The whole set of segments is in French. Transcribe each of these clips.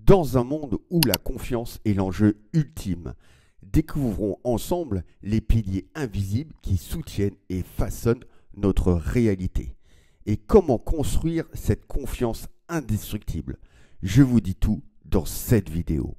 Dans un monde où la confiance est l'enjeu ultime, découvrons ensemble les piliers invisibles qui soutiennent et façonnent notre réalité. Et comment construire cette confiance indestructible. Je vous dis tout dans cette vidéo.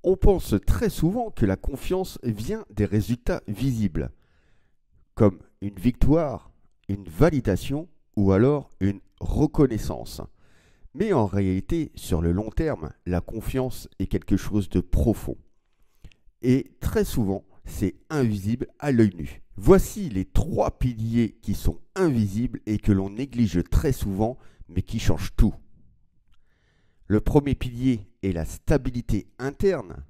On pense très souvent que la confiance vient des résultats visibles, comme une victoire, une validation ou alors une reconnaissance. Mais en réalité, sur le long terme, la confiance est quelque chose de profond. Et très souvent, c'est invisible à l'œil nu. Voici les 3 piliers qui sont invisibles et que l'on néglige très souvent, mais qui changent tout. Le premier pilier est la stabilité interne.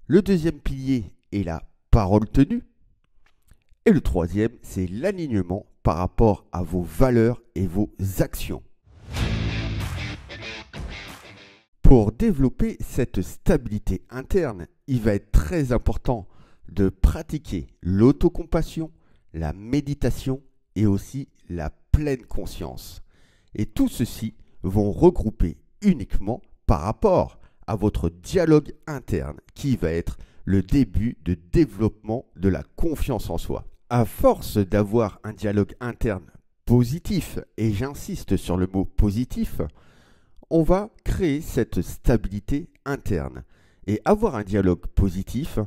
Le deuxième pilier est la parole tenue. Et le troisième, c'est l'alignement par rapport à vos valeurs et vos actions. Pour développer cette stabilité interne, il va être très important de pratiquer l'autocompassion, la méditation et aussi la pleine conscience. Et tout ceci vont regrouper uniquement par rapport à votre dialogue interne qui va être le début de développement de la confiance en soi. À force d'avoir un dialogue interne positif, et j'insiste sur le mot positif, on va créer cette stabilité interne. Et avoir un dialogue positif,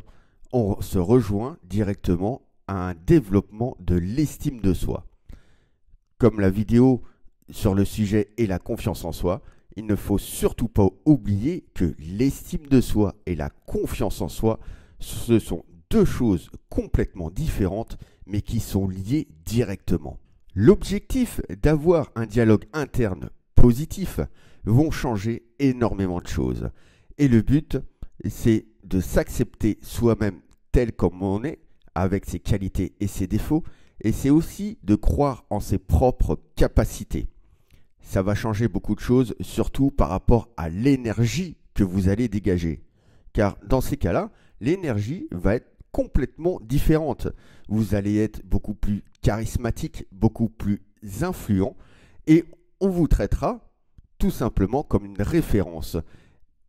on se rejoint directement à un développement de l'estime de soi. Comme la vidéo sur le sujet et la confiance en soi, il ne faut surtout pas oublier que l'estime de soi et la confiance en soi, ce sont deux choses complètement différentes, mais qui sont liées directement. L'objectif d'avoir un dialogue interne positif vont changer énormément de choses. Et le but, c'est de s'accepter soi-même tel comme on est, avec ses qualités et ses défauts, et c'est aussi de croire en ses propres capacités. Ça va changer beaucoup de choses, surtout par rapport à l'énergie que vous allez dégager. Car dans ces cas-là, l'énergie va être complètement différente. Vous allez être beaucoup plus charismatique, beaucoup plus influent, et on vous traitera tout simplement comme une référence.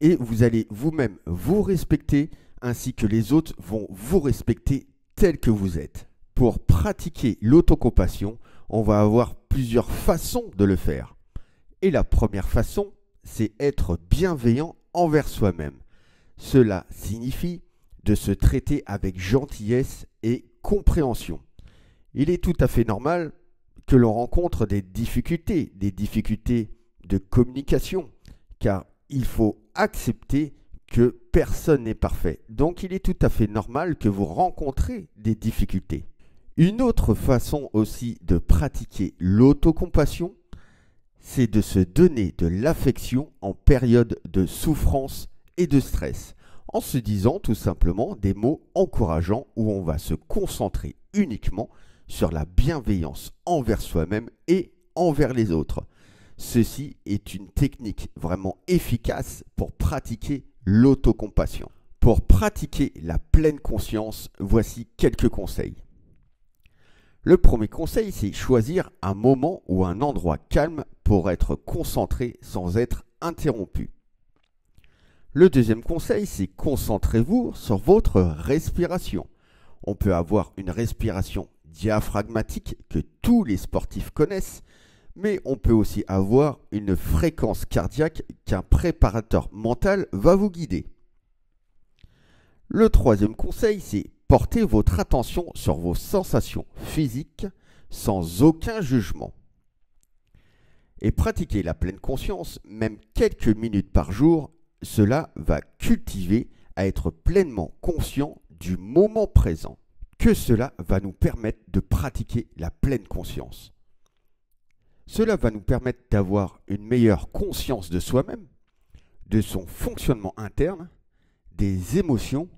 Et vous allez vous-même vous respecter, ainsi que les autres vont vous respecter tel que vous êtes. Pour pratiquer l'autocompassion, on va avoir plusieurs façons de le faire. Et la première façon, c'est être bienveillant envers soi-même. Cela signifie de se traiter avec gentillesse et compréhension. Il est tout à fait normal que l'on rencontre des difficultés de communication, car il faut accepter que personne n'est parfait. Donc il est tout à fait normal que vous rencontrez des difficultés. Une autre façon aussi de pratiquer l'autocompassion, c'est de se donner de l'affection en période de souffrance et de stress, en se disant tout simplement des mots encourageants où on va se concentrer uniquement sur la bienveillance envers soi-même et envers les autres. Ceci est une technique vraiment efficace pour pratiquer l'autocompassion. Pour pratiquer la pleine conscience, voici quelques conseils. Le premier conseil, c'est choisir un moment ou un endroit calme pour être concentré sans être interrompu. Le deuxième conseil, c'est concentrez-vous sur votre respiration. On peut avoir une respiration diaphragmatique que tous les sportifs connaissent, mais on peut aussi avoir une fréquence cardiaque qu'un préparateur mental va vous guider. Le troisième conseil, c'est porter votre attention sur vos sensations physiques sans aucun jugement. Et pratiquer la pleine conscience, même quelques minutes par jour, cela va cultiver à être pleinement conscient du moment présent. Que cela va nous permettre de pratiquer la pleine conscience. Cela va nous permettre d'avoir une meilleure conscience de soi-même, de son fonctionnement interne, des émotions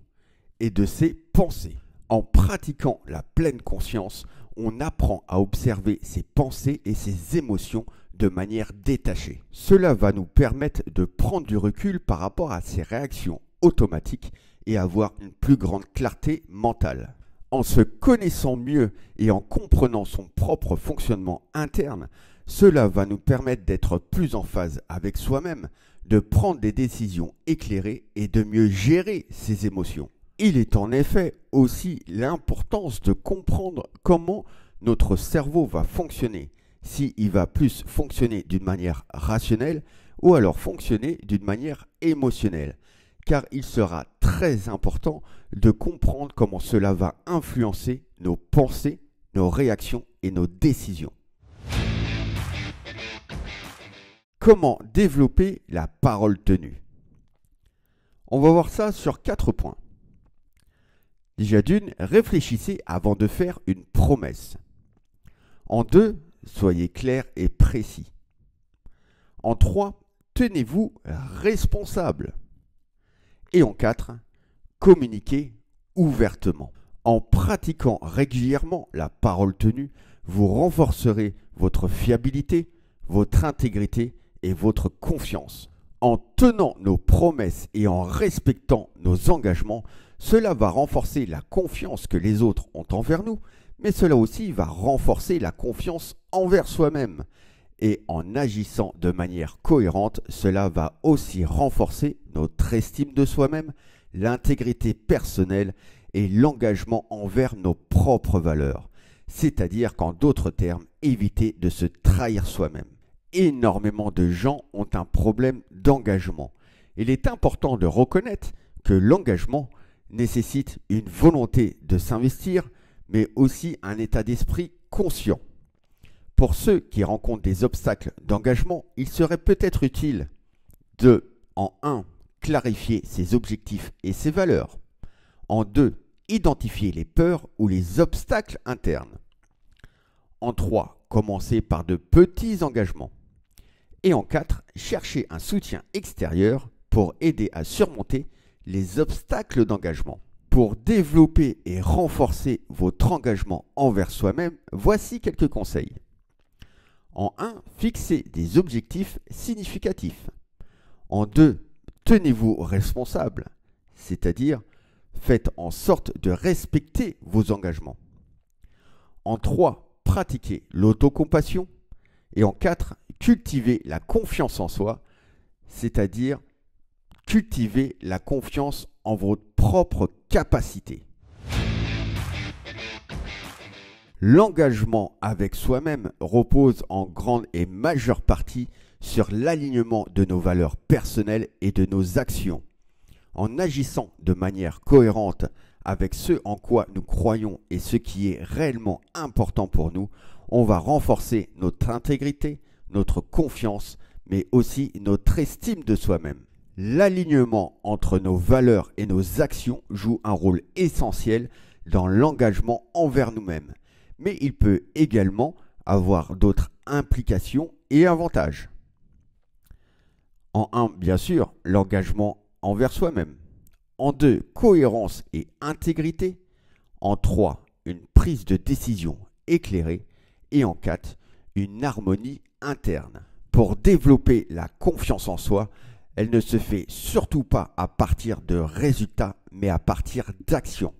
et de ses pensées. En pratiquant la pleine conscience, on apprend à observer ses pensées et ses émotions de manière détachée. Cela va nous permettre de prendre du recul par rapport à ses réactions automatiques et avoir une plus grande clarté mentale. En se connaissant mieux et en comprenant son propre fonctionnement interne, cela va nous permettre d'être plus en phase avec soi-même, de prendre des décisions éclairées et de mieux gérer ses émotions. Il est en effet aussi l'importance de comprendre comment notre cerveau va fonctionner, s'il va plus fonctionner d'une manière rationnelle ou alors fonctionner d'une manière émotionnelle, car il sera très important de comprendre comment cela va influencer nos pensées, nos réactions et nos décisions. Comment développer la parole tenue? On va voir ça sur 4 points. Déjà d'une, réfléchissez avant de faire une promesse. En 2, soyez clair et précis. En 3, tenez-vous responsable. Et en 4, communiquez ouvertement. En pratiquant régulièrement la parole tenue, vous renforcerez votre fiabilité, votre intégrité et votre confiance. En tenant nos promesses et en respectant nos engagements, cela va renforcer la confiance que les autres ont envers nous, mais cela aussi va renforcer la confiance envers soi-même. Et en agissant de manière cohérente, cela va aussi renforcer notre estime de soi-même, l'intégrité personnelle et l'engagement envers nos propres valeurs. C'est-à-dire qu'en d'autres termes, éviter de se trahir soi-même. Énormément de gens ont un problème d'engagement. Il est important de reconnaître que l'engagement nécessite une volonté de s'investir, mais aussi un état d'esprit conscient. Pour ceux qui rencontrent des obstacles d'engagement, il serait peut-être utile de, en 1, clarifier ses objectifs et ses valeurs. En 2, identifier les peurs ou les obstacles internes. En 3, commencer par de petits engagements. Et en 4, chercher un soutien extérieur pour aider à surmonter les obstacles d'engagement. Pour développer et renforcer votre engagement envers soi-même, voici quelques conseils. En 1, fixez des objectifs significatifs. En 2, tenez-vous responsable, c'est-à-dire faites en sorte de respecter vos engagements. En 3, pratiquez l'autocompassion. Et en 4, cultivez la confiance en soi, c'est-à-dire cultivez la confiance en votre propre capacité. L'engagement avec soi-même repose en grande et majeure partie sur l'alignement de nos valeurs personnelles et de nos actions. En agissant de manière cohérente avec ce en quoi nous croyons et ce qui est réellement important pour nous, on va renforcer notre intégrité, notre confiance, mais aussi notre estime de soi-même. L'alignement entre nos valeurs et nos actions joue un rôle essentiel dans l'engagement envers nous-mêmes, mais il peut également avoir d'autres implications et avantages. En 1, bien sûr, l'engagement envers soi-même. En 2, cohérence et intégrité. En 3, une prise de décision éclairée. Et en 4, une harmonie interne. Pour développer la confiance en soi, elle ne se fait surtout pas à partir de résultats, mais à partir d'actions.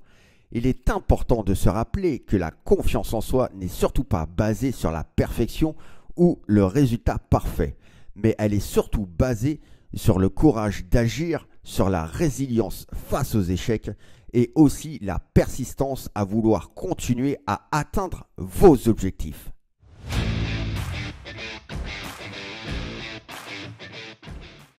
Il est important de se rappeler que la confiance en soi n'est surtout pas basée sur la perfection ou le résultat parfait, mais elle est surtout basée sur le courage d'agir, sur la résilience face aux échecs et aussi la persistance à vouloir continuer à atteindre vos objectifs.